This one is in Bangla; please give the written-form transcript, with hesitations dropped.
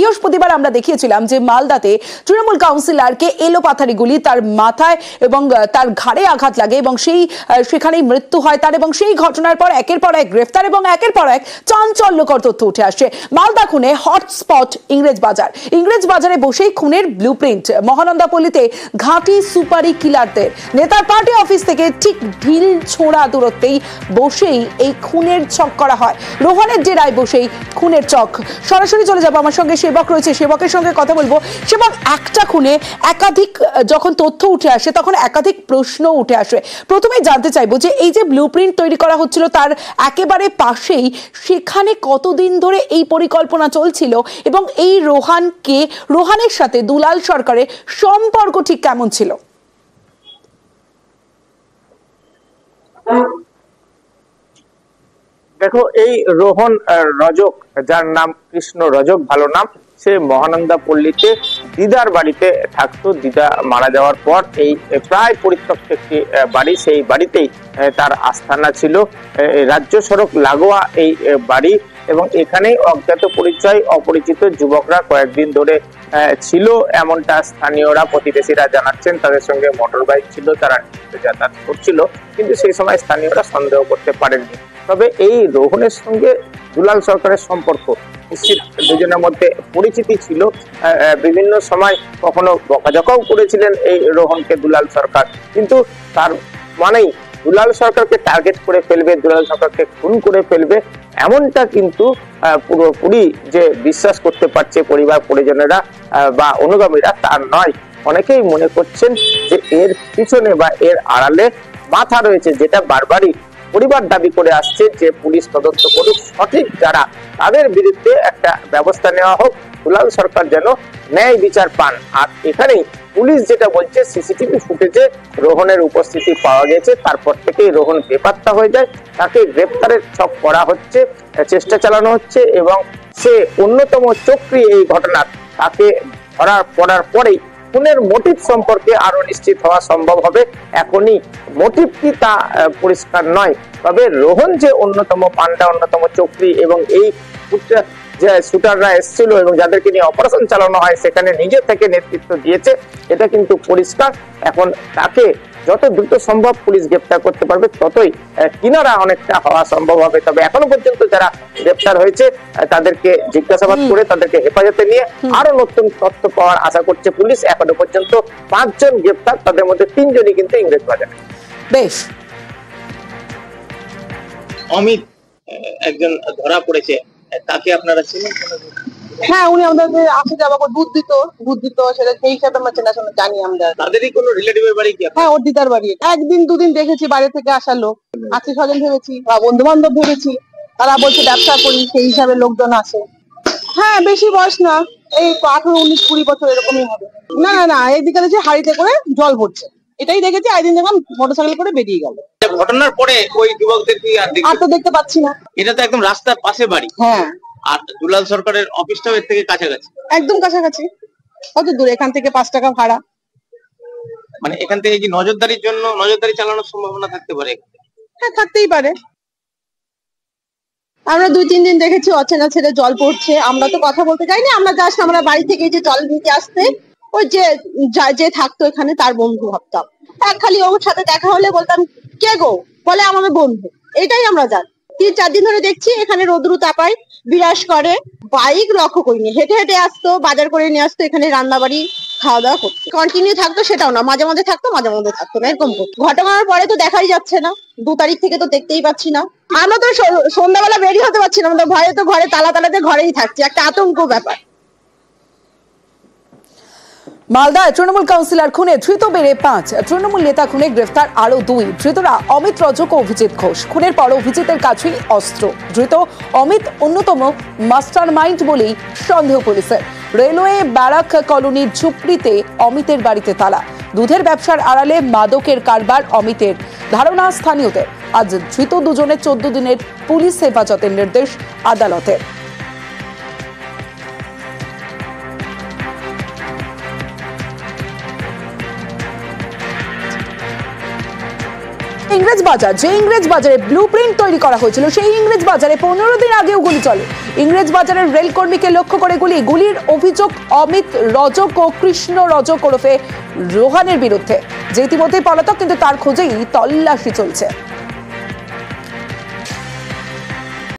বৃহস্পতিবার আমরা দেখিয়েছিলাম যে মালদাতে তৃণমূল কাউন্সিলরকে এলোপাথারি গুলি তার মাথায় এবং তার ঘাড়ে আঘাত লাগে এবং সেখানেই মৃত্যু হয় তার, এবং সেই ঘটনার পর একের পর এক গ্রেফতার এবং একের পর এক চাঞ্চল্যকর তথ্য উঠে আসছে। মালদা খুনে হটস্পট ইংরেজ বাজারে বসেই খুনের ব্লুপ্রিন্ট। মহানন্দাপল্লীতে ঘাঁটি সুপারি কিলারদের নেতার পার্টি অফিস থেকে ঠিক ঢিল ছোঁড়া দূরত্বেই বসেই এই খুনের ছক করা হয়। রোহনের ডেরায় বসেই খুনের ছক। সরাসরি চলে যাবো, আমার সঙ্গে সেবক রয়েছে, সেবকের সঙ্গে কথা বলবো। সেবক, একটা খুনে একাধিক যখন তথ্য উঠে আসে তখন একাধিক প্রশ্ন উঠে আসে। প্রথমে জানতে চাইবো যে এই যে ব্লুপ্রিন্ট তৈরি করা হচ্ছিল তার একেবারে পাশেই, সেখানে কতদিন ধরে এই পরিকল্পনা চলছিল এবং এই রোহানের সাথে দুলাল সরকারের সম্পর্ক ঠিক কেমন ছিল? দেখো, এই রোহন রজক, যার নাম কৃষ্ণ রজক ভালো নাম, সে মহানন্দাপল্লীতে দিদার বাড়িতে থাকতো। দিদা মারা যাওয়ার পর এই প্রায় পরিত্যক্ত একটি বাড়ি, সেই বাড়িতেই তার আস্তানা ছিল। রাজ্য সড়ক লাগোয়া এই বাড়ি এবং এখানেই অজ্ঞাত পরিচয় অপরিচিত যুবকরা কয়েকদিন ধরে ছিল, এমনটা স্থানীয়রা প্রতিবেশীরা জানাচ্ছেন। তাদের সঙ্গে মোটর বাইক ছিল, তারা যাতায়াত করছিল, কিন্তু সেই সময় স্থানীয়রা সন্দেহ করতে পারেননি। তবে এই রোহনের সঙ্গে দুলাল সরকারের সম্পর্ক নিশ্চিত, দুজনের মধ্যে পরিচিতি ছিল। বিভিন্ন সময় কখনো বকাঝকাও করেছিলেন এই রোহনকে দুলাল সরকার, কিন্তু তার মানেই দুলাল সরকারকে টার্গেট করে ফেলবে, দুলাল সরকারকে খুন করে ফেলবে, এমনটা কিন্তু পুরোপুরি যে বিশ্বাস করতে পারছে পরিবার পরিজনেরা বা অনুগামীরা তা নয়। অনেকেই মনে করছেন যে এর পিছনে বা এর আড়ালে মাথা রয়েছে, যেটা বারবারই পরিবার দাবি করে আসছে যে পুলিশ তদন্ত করুক, সঠিক যারা তাদের বিরুদ্ধে একটা ব্যবস্থা নেওয়া হোক, দুলাল সরকার যেন ন্যায় বিচার পান। আর এখানেই পুলিশ যেটা বলছে, সিসিটিভি ফুটেজে রোহনের উপস্থিতি পাওয়া গেছে, তারপর থেকেই রোহন বেপাত্তা হয়ে যায়। তাকে গ্রেপ্তারের ছক করা হচ্ছে, চেষ্টা চালানো হচ্ছে এবং সে অন্যতম চক্রী এই ঘটনার। তাকে ধরার পড়ার পরেই খুনের মোটিভ সম্পর্কে আরো নিশ্চিত হওয়া সম্ভব হবে। এখনই মোটিভ কি তা পরিষ্কার নয়, তবে রোহন যে অন্যতম পান্ডা, অন্যতম চক্রী এবং এই যে শুটাররা এসেছিল এবং যাদেরকে নিয়ে অপারেশন চালানো হয় সেখানে নিজে থেকে নেতৃত্ব দিয়েছে, এটা কিন্তু পরিষ্কার। এখন তাকে যত দ্রুত সম্ভব পুলিশ গ্রেপ্তার করতে পারবে, ততই কিনারা অনেকটা হওয়া সম্ভব হবে। তবে এখনো পর্যন্ত যারা গ্রেপ্তার হয়েছে তাদেরকে জিজ্ঞাসাবাদ করে তাদেরকে হেফাজতে নিয়ে আরো নতুন তথ্য পাওয়ার আশা করছে পুলিশ। এখনো পর্যন্ত 5 জন গ্রেপ্তার, তাদের মধ্যে 3 জনই কিন্তু ইংরেজ বাজারে। বেশ, অমিত একজন ধরা পড়েছে, তাকে আপনারা চিনেন? হ্যাঁ, উনি আমাদের আসে যাওয়া দুধ দিত সেটা সেই হিসাবে আমরা চেনাশোনা জানি। আমরা তাদেরই কোনো রিলেটিভের বাড়ি কি? হ্যাঁ, ওর দিদার বাড়ি। একদিন দুদিন দেখেছি বাইরে থেকে আসা লোক, আত্মীয় স্বজন ভেবেছি বা বন্ধু বান্ধব ভেবেছি, তারা বলছে ব্যবসা করি, সেই হিসাবে লোকজন আসে। হ্যাঁ, বেশি বয়স না, এই 18, 19, 20 বছর এরকমই হবে। না না না, এইদিকে দেখছি হাড়িতে করে জল ভরছে, এটাই দেখেছি। একদিন দেখলাম মোটরসাইকেল করে বেরিয়ে গেল। ঘটনার পরে ওই যুবকদের কি আর তো দেখতে পাচ্ছি না। এটা তো একদম রাস্তার পাশে বাড়ি। হ্যাঁ, আর দুলাল সরকারের অফিসটাও এর থেকে কাছাকাছি। একদম কাছাকাছি। কত দূর এখান থেকে? 5 টাকা ভাড়া। মানে এখান থেকে কি নজরদারির জন্য নজরদারি চালানোর সম্ভাবনা থাকতে পারে? হ্যাঁ, থাকতেই পারে। আমরা 2-3 দিন দেখেছি অচেনা ছেলে জল পড়ছে। আমরা তো কথা বলতে যাইনি, আমরা জাস্ট আমরা বাড়ি থেকে যে জল নিতে আসতে ওই যে থাকতো এখানে তার বন্ধু ভাবতাম। খালি ওর সাথে দেখা হলে বলতাম কে গো, বলে আমাদের বন্ধু। এটাই আমরা জানি। 3-4 দিন ধরে দেখছি এখানে রোদ্রু তাপায় বিরাজ করে। বাইক লক্ষ্য করিনি, হেঁটে হেঁটে আসতো, বাজার করে নিয়ে আসতো, এখানে রান্না বাড়ি খাওয়া দাওয়া করতো। কন্টিনিউ থাকতো সেটাও না, মাঝে মাঝে থাকতো মাঝে মধ্যে থাকতো না, এরকম করতো। ঘটনার পরে তো দেখাই যাচ্ছে না, 2 তারিখ থেকে তো দেখতেই পাচ্ছি না। আমরা তো সন্ধ্যাবেলা বেরিয়ে হতে পারছি না, আমাদের ভয়ে তো ঘরে তালাতে ঘরেই থাকছি, একটা আতঙ্ক ব্যাপার। মালদায় তৃণমূল কাউন্সিলর খুনে ধৃত বেড়ে 5, তৃণমূল নেতা খুনে গ্রেফতার আরো 2। ধৃতরা অমিত রজক ও অভিজিৎ ঘোষ। খুনের পর অভিজিতের কাছেই অস্ত্র। ধৃত অমিত অন্যতম মাস্টার মাইন্ড বলেই সন্দেহ পুলিশের। রেলওয়ে ব্যারাক কলোনির ঝুপড়িতে অমিতের বাড়িতে তালা। দুধের ব্যবসার আড়ালে মাদকের কারবার অমিতের, ধারণা স্থানীয়দের। আজ ধৃত দুজনের 14 দিনের পুলিশ হেফাজতের নির্দেশ আদালতের। ইংরেজ বাজার, যে ইংরেজ বাজারে ব্লুপ্রিন্ট তৈরি করা হয়েছিল, সেই ইংরেজ বাজারে 15 দিন আগেও গুলি চলে। ইংরেজ বাজারের রেল কর্মীকে লক্ষ্য করে গুলির অভিযোগ অমিত রজক ও কৃষ্ণ রজক ওরফে রোহানের বিরুদ্ধে, যে ইতিমধ্যেই পলাতক, কিন্তু তার খোঁজেই তল্লাশি চলছে।